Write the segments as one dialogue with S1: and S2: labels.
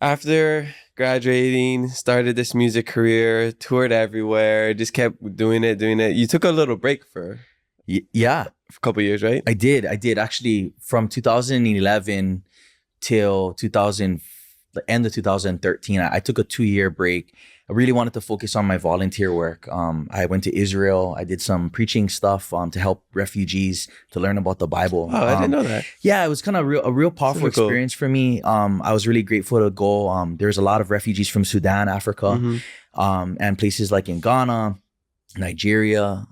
S1: After graduating, started this music career, toured everywhere, just kept doing it, doing it. You took a little break for
S2: Yeah,
S1: a couple of years, right?
S2: I did actually from 2011 till 2000, the end of 2013. I took a 2-year break. I really wanted to focus on my volunteer work. I went to Israel. I did some preaching stuff to help refugees to learn about the Bible.
S1: Oh, I didn't know that.
S2: Yeah, it was kind of a real powerful
S1: Super cool.
S2: experience for me. I was really grateful to go. There's a lot of refugees from Sudan, Africa, and places like in Ghana, Nigeria,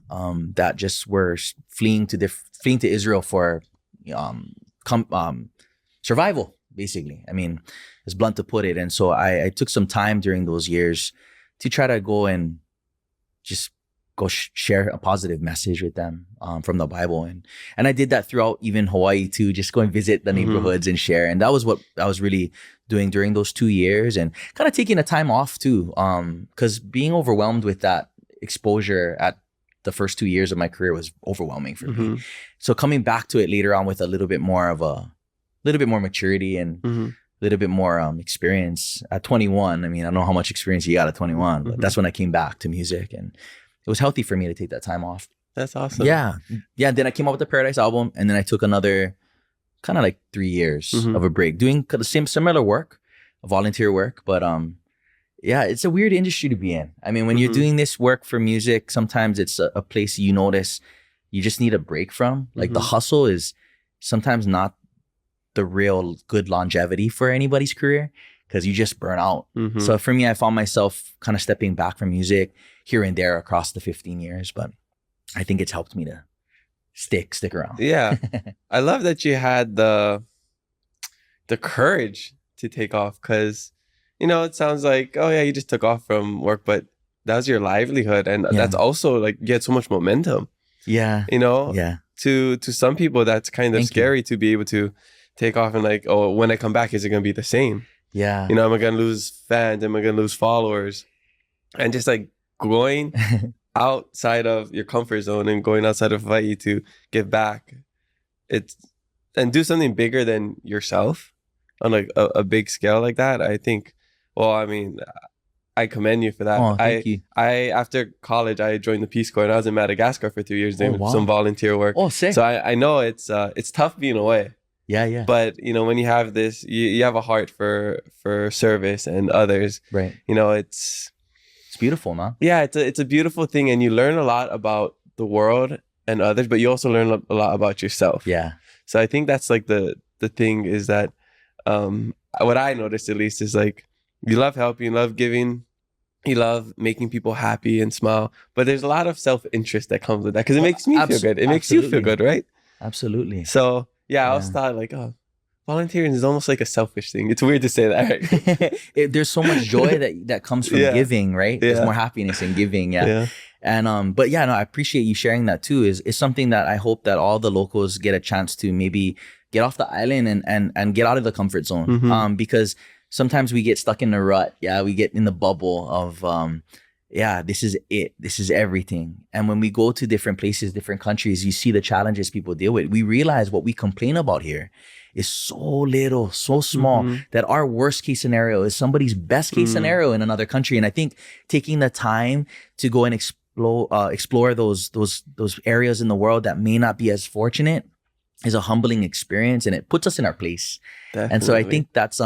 S2: that just were fleeing to Israel for survival, basically. I mean, it's blunt to put it. And so I took some time during those years to try to go and just go share a positive message with them from the Bible. And I did that throughout even Hawaii too, just go and visit the neighborhoods and share. And that was what I was really doing during those 2 years, and kind of taking a time off too. Because being overwhelmed with that exposure at the first 2 years of my career was overwhelming for me. So coming back to it later on with a little bit more maturity and a little bit more experience at 21. I mean, I don't know how much experience you got at 21, but that's when I came back to music, and it was healthy for me to take that time off.
S1: That's awesome.
S2: Yeah. Then I came out with the Paradise album, and then I took another kind of like 3 years of a break, doing the similar work, volunteer work. But yeah, it's a weird industry to be in. I mean, when you're doing this work for music, sometimes it's a place you notice you just need a break from. Like the hustle is sometimes not the real good longevity for anybody's career, because you just burn out. So for me, I found myself kind of stepping back from music here and there across the 15 years, but I think it's helped me to stick around.
S1: Yeah. I love that you had the courage to take off, because, you know, it sounds like, oh yeah, you just took off from work, but that was your livelihood. And that's also like, you had so much momentum.
S2: Yeah.
S1: You know?
S2: Yeah.
S1: To some people, that's kind of scary to be able to take off and like, oh, when I come back, is it going to be the same?
S2: Yeah.
S1: You know, am I going to lose fans? Am I going to lose followers? And just like going outside of your comfort zone and going outside of Hawaii to give back, and do something bigger than yourself on like a big scale like that. I think, well, I mean, I commend you for that.
S2: Oh, thank you.
S1: After college, I joined the Peace Corps, and I was in Madagascar for 3 years doing some volunteer work.
S2: Oh, sick.
S1: So I know it's tough being away.
S2: Yeah.
S1: But, you know, when you have this, you have a heart for service and others.
S2: Right.
S1: You know, it's
S2: beautiful, man.
S1: Yeah, it's a beautiful thing, and you learn a lot about the world and others, but you also learn a lot about yourself.
S2: Yeah.
S1: So I think that's like the thing is that what I noticed at least is like, you love helping, you love giving, you love making people happy and smile, but there's a lot of self-interest that comes with that, because it makes me feel good. It makes you feel good, right?
S2: Absolutely.
S1: So yeah, I always thought like, oh, volunteering is almost like a selfish thing. It's weird to say that, right?
S2: There's so much joy that comes from giving, right? There's more happiness in giving. Yeah. And but yeah, no, I appreciate you sharing that too. Is something that I hope that all the locals get a chance to maybe get off the island and get out of the comfort zone. Because sometimes we get stuck in the rut. Yeah, we get in the bubble of this is it. This is everything. And when we go to different places, different countries, you see the challenges people deal with. We realize what we complain about here is so little, so small, that our worst case scenario is somebody's best case scenario in another country. And I think taking the time to go and explore those areas in the world that may not be as fortunate is a humbling experience, and it puts us in our place. Definitely. And so I think that's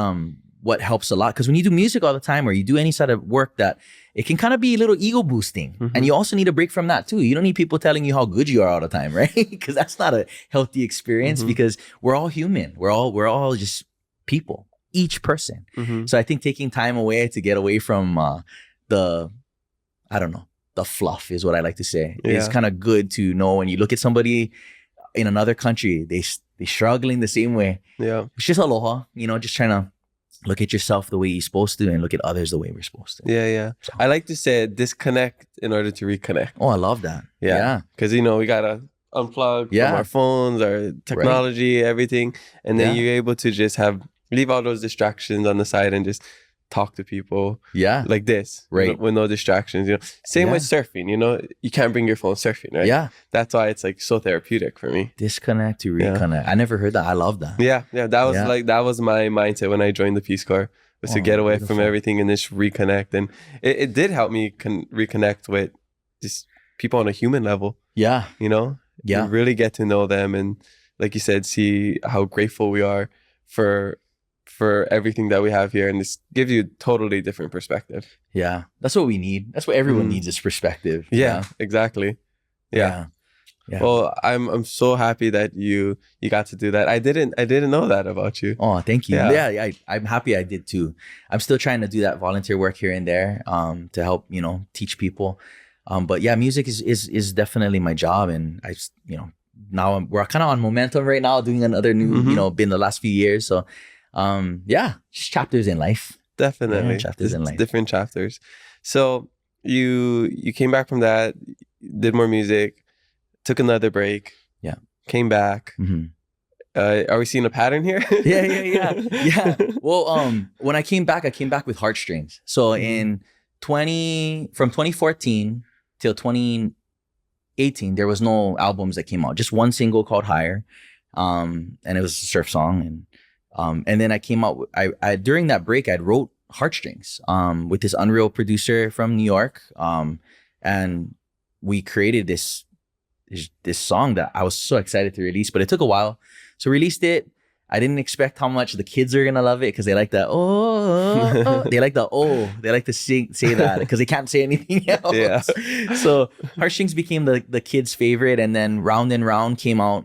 S2: what helps a lot, because when you do music all the time, or you do any sort of work, that it can kind of be a little ego boosting, and you also need a break from that too. You don't need people telling you how good you are all the time, right? Because that's not a healthy experience, because we're all human. We're all just people, each person. So I think taking time away to get away from the fluff is what I like to say. It's kind of good to know when you look at somebody in another country, they're struggling the same way. Yeah, it's just aloha, just trying to look at yourself the way you're supposed to, and look at others the way we're supposed to.
S1: Yeah. So, I like to say disconnect in order to reconnect.
S2: Oh, I love that. Yeah.
S1: Because, we got to unplug from our phones, our technology, everything. And then you're able to just leave all those distractions on the side and just talk to people like this, right? With no distractions, Same with surfing, you can't bring your phone surfing, right? Yeah. That's why it's like so therapeutic for me.
S2: Disconnect to reconnect. I never heard that. I love that.
S1: Yeah. That was that was my mindset when I joined the Peace Corps. was to get away from everything and just reconnect. And it did help me reconnect with just people on a human level.
S2: Yeah.
S1: You know? Yeah. You really get to know them, and like you said, see how grateful we are for everything that we have here, and this gives you a totally different perspective.
S2: Yeah. That's what we need. That's what everyone needs, is perspective.
S1: Yeah, exactly. Yeah. Well, I'm so happy that you got to do that. I didn't know that about you.
S2: Oh, thank you. Yeah, I'm happy I did too. I'm still trying to do that volunteer work here and there to help, teach people. But yeah, music is definitely my job, and I just, now we're kind of on momentum right now, doing another new, been the last few years. So just chapters in life.
S1: Definitely.
S2: Yeah, chapters in life.
S1: Different chapters. So you came back from that, did more music, took another break.
S2: Yeah.
S1: Came back. Are we seeing a pattern here?
S2: Yeah. Well, when I came back with Heartstrings. So from 2014 till 2018, there was no albums that came out. Just one single called Higher, and it was a surf song. And then I came out. I during that break, I wrote Heartstrings with this Unreal producer from New York, and we created this song that I was so excited to release. But it took a while, so released it. I didn't expect how much the kids are gonna love it, because they like that they like they like to say that because they can't say anything else. Yeah. So Heartstrings became the kids' favorite, and then Round and Round came out